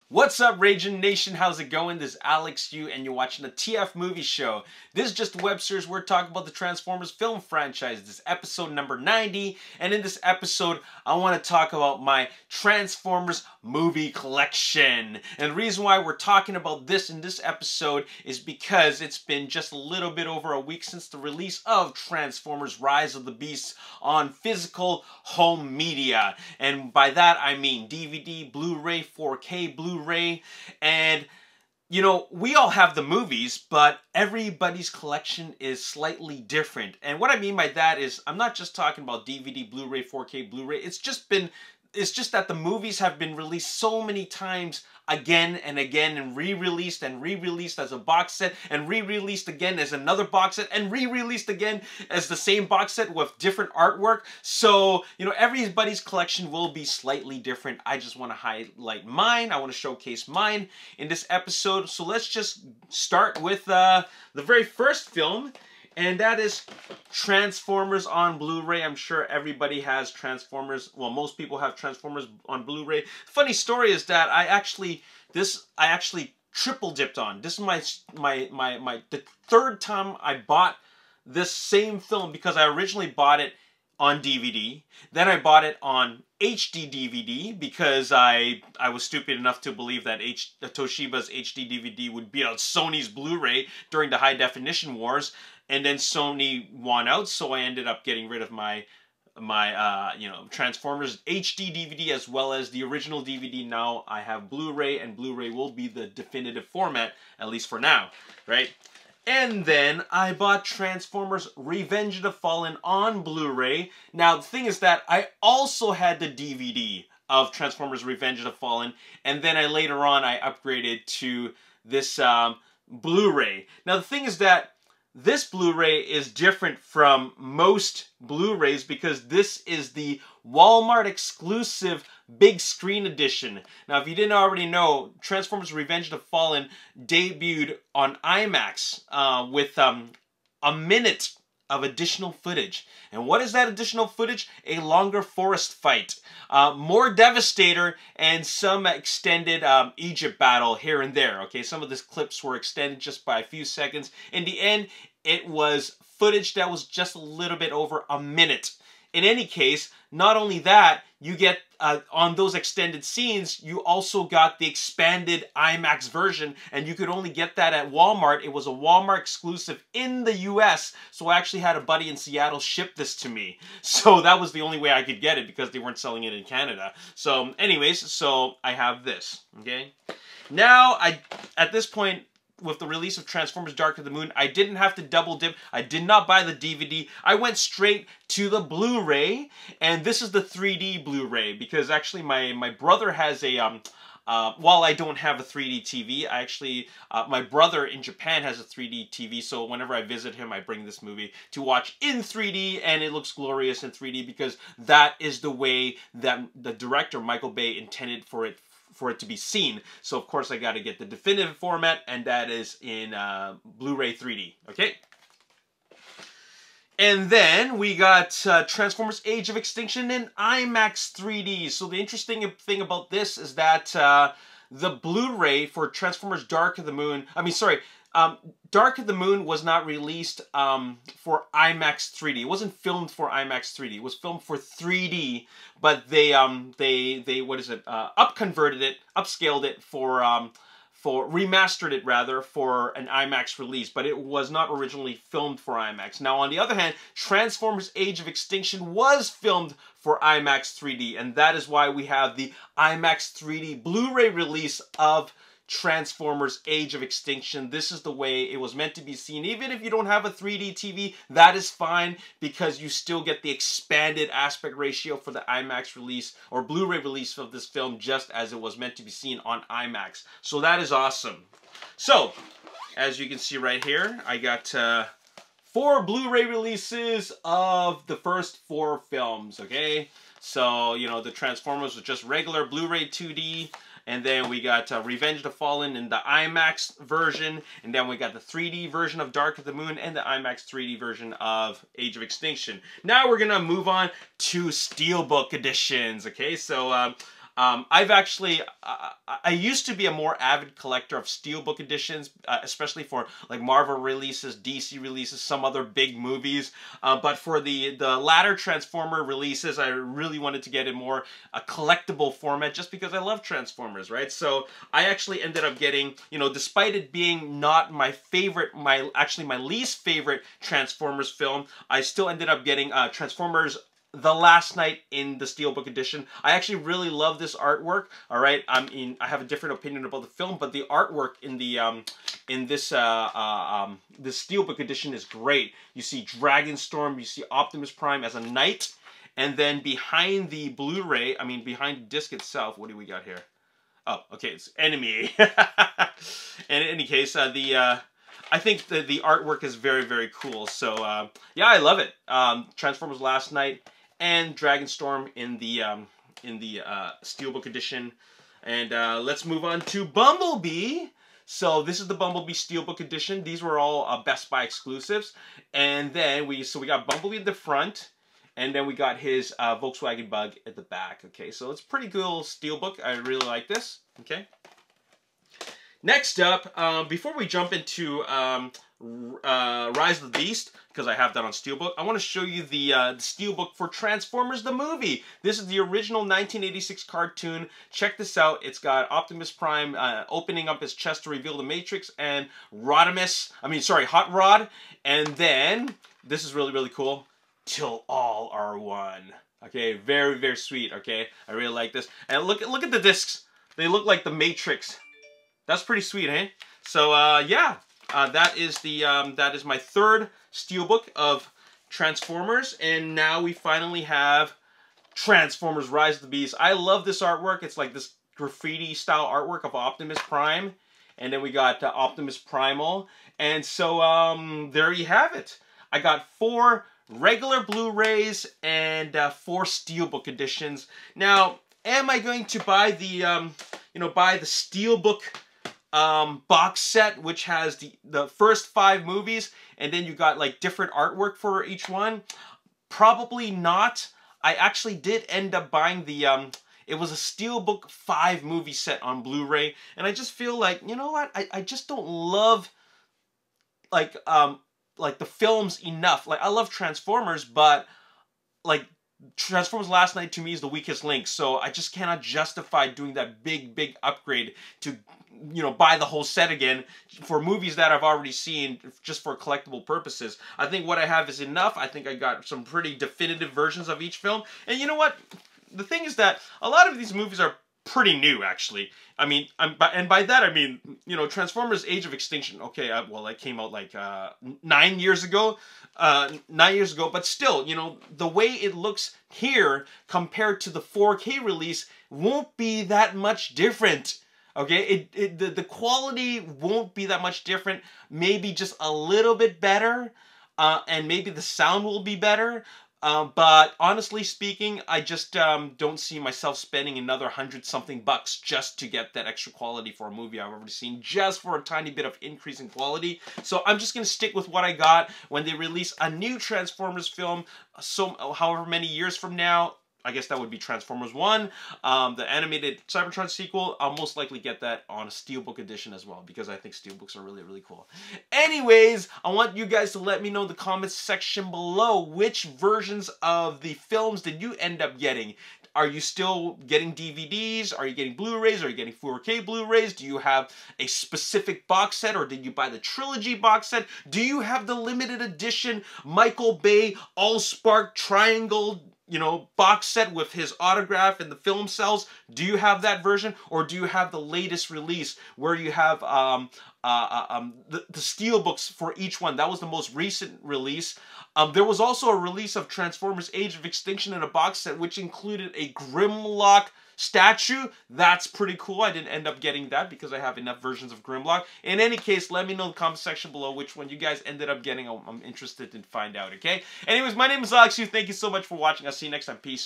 What's up, Ragin Nation? How's it going? This is Alex Yu, and you're watching the TF Movie Show. This is just a web series where we're talking about the Transformers film franchise. This is episode number 90, and in this episode, I want to talk about my Transformers movie collection. And the reason why we're talking about this in this episode is because it's been just a little bit over a week since the release of Transformers Rise of the Beasts on physical home media. And by that, I mean DVD, Blu-ray, 4K, Blu-ray, and you know, we all have the movies, but everybody's collection is slightly different. And what I mean by that is I'm not just talking about DVD, Blu-ray, 4K, Blu-ray. It's just that the movies have been released so many times again and again, and re-released as a box set, and re-released again as another box set, and re-released again as the same box set with different artwork. So, you know, everybody's collection will be slightly different. I just want to highlight mine. I want to showcase mine in this episode. So let's just start with the very first film, and that is Transformers on Blu-ray. I'm sure everybody has Transformers. Well, most people have Transformers on Blu-ray. Funny story is that I actually triple dipped on. This is the third time I bought this same film, because I originally bought it on DVD. Then I bought it on HD DVD because I was stupid enough to believe that Toshiba's HD DVD would be on Sony's Blu-ray during the high definition wars. And then Sony won out, so I ended up getting rid of my Transformers HD DVD as well as the original DVD. Now I have Blu-ray, and Blu-ray will be the definitive format, at least for now, right? And then I bought Transformers Revenge of the Fallen on Blu-ray. Now the thing is that I also had the DVD of Transformers Revenge of the Fallen, and then later on I upgraded to this Blu-ray. Now the thing is that this Blu-ray is different from most Blu-rays because this is the Walmart exclusive big screen edition. Now, if you didn't already know, Transformers Revenge of the Fallen debuted on IMAX with a minute of additional footage. And what is that additional footage? A longer forest fight, more Devastator, and some extended Egypt battle here and there. Okay, some of these clips were extended just by a few seconds. In the end, it was footage that was just a little bit over a minute. In any case, not only that, you get, on those extended scenes, you also got the expanded IMAX version, and you could only get that at Walmart. It was a Walmart exclusive in the US, so I actually had a buddy in Seattle ship this to me. So that was the only way I could get it because they weren't selling it in Canada. So anyways, so I have this, okay? Now, at this point, with the release of Transformers Dark of the Moon, I didn't have to double dip. I did not buy the DVD. I went straight to the Blu-ray, and this is the 3D Blu-ray, because actually my brother has a, while I don't have a 3D TV, I actually, my brother in Japan has a 3D TV, so whenever I visit him, I bring this movie to watch in 3D, and it looks glorious in 3D, because that is the way that the director, Michael Bay, intended for it to be seen. So of course I got to get the definitive format, and that is in Blu-ray 3D. Okay. And then we got Transformers Age of Extinction in IMAX 3D. So the interesting thing about this is that the Blu-ray for Transformers Dark of the Moon, Dark of the Moon was not released for IMAX 3D. It wasn't filmed for IMAX 3D. It was filmed for 3D, but they upscaled it remastered it rather for an IMAX release, but it was not originally filmed for IMAX. Now, on the other hand, Transformers Age of Extinction was filmed for IMAX 3D, and that is why we have the IMAX 3D Blu-ray release of Transformers Age of Extinction. This is the way it was meant to be seen. Even if you don't have a 3D TV, that is fine, because you still get the expanded aspect ratio for the IMAX release or Blu-ray release of this film, just as it was meant to be seen on IMAX. So that is awesome. So, as you can see right here, I got 4 Blu-ray releases of the first 4 films, okay? So, you know, the Transformers was just regular Blu-ray 2D. And then we got Revenge of the Fallen in the IMAX version. And then we got the 3D version of Dark of the Moon and the IMAX 3D version of Age of Extinction. Now we're going to move on to Steelbook editions. Okay, so I've actually, I used to be a more avid collector of steelbook editions, especially for like Marvel releases, DC releases, some other big movies. But for the latter Transformer releases, I really wanted to get in more a collectible format just because I love Transformers, right? So I actually ended up getting, you know, despite it being not my favorite, actually my least favorite Transformers film, I still ended up getting Transformers The Last Night in the Steelbook edition. I actually really love this artwork. All right, I have a different opinion about the film, but the artwork in the this Steelbook edition is great. You see Dragonstorm, you see Optimus Prime as a knight, and then behind the Blu-ray, behind the disc itself, what do we got here? Oh, okay, it's Enemy. And in any case, I think the artwork is very, very cool. So yeah, I love it. Transformers Last Night and Dragonstorm in the Steelbook edition. And let's move on to Bumblebee. So this is the Bumblebee Steelbook edition. These were all Best Buy exclusives. And then we got Bumblebee in the front, and then we got his Volkswagen Bug at the back. Okay, so it's pretty cool Steelbook. I really like this. Okay. Next up, before we jump into Rise of the Beast, because I have that on Steelbook, I want to show you the Steelbook for Transformers the movie. This is the original 1986 cartoon. Check this out. It's got Optimus Prime opening up his chest to reveal the Matrix, and Hot Rod. And then, this is really, really cool, Till All Are One. Okay, very, very sweet, okay? I really like this. And look at the discs. They look like the Matrix. That's pretty sweet, eh? So yeah, that is my third Steelbook of Transformers, and now we finally have Transformers Rise of the Beast. I love this artwork. It's like this graffiti style artwork of Optimus Prime, and then we got Optimus Primal, and so there you have it. I got 4 regular Blu-rays and 4 Steelbook editions. Now, am I going to buy the buy the Steelbook box set, which has the first 5 movies, and then you got like different artwork for each one? Probably not. I actually did end up buying the it was a Steelbook 5 movie set on Blu-ray, and I just feel like, you know what, I just don't love like the films enough. Like, I love Transformers, but like Transformers Last Night to me is the weakest link, so I just cannot justify doing that big upgrade to, you know, buy the whole set again for movies that I've already seen just for collectible purposes. I think what I have is enough. I think I got some pretty definitive versions of each film. And you know what? The thing is that a lot of these movies are pretty new, actually. And by that I mean, you know, Transformers Age of Extinction. Okay, well, it came out like 9 years ago. 9 years ago, but still, you know, the way it looks here compared to the 4K release won't be that much different. Okay, the quality won't be that much different. Maybe just a little bit better, and maybe the sound will be better. But honestly speaking, I just don't see myself spending another $100-something just to get that extra quality for a movie I've already seen, just for a tiny bit of increase in quality. So I'm just going to stick with what I got. When they release a new Transformers film, however many years from now, I guess that would be Transformers 1, the animated Cybertron sequel, I'll most likely get that on a Steelbook edition as well, because I think Steelbooks are really, really cool. Anyways, I want you guys to let me know in the comments section below which versions of the films did you end up getting. Are you still getting DVDs? Are you getting Blu-rays? Are you getting 4K Blu-rays? Do you have a specific box set, or did you buy the trilogy box set? Do you have the limited edition Michael Bay Allspark Triangle, you know, box set with his autograph and the film cells? Do you have that version, or do you have the latest release where you have the Steelbooks for each one? That was the most recent release. There was also a release of Transformers Age of Extinction in a box set, which included a Grimlock statue. That's pretty cool. I didn't end up getting that because I have enough versions of Grimlock. In any case, let me know in the comment section below which one you guys ended up getting. I'm interested to find out, okay? Anyways, my name is Alex Yu. Thank you so much for watching. I'll see you next time. Peace.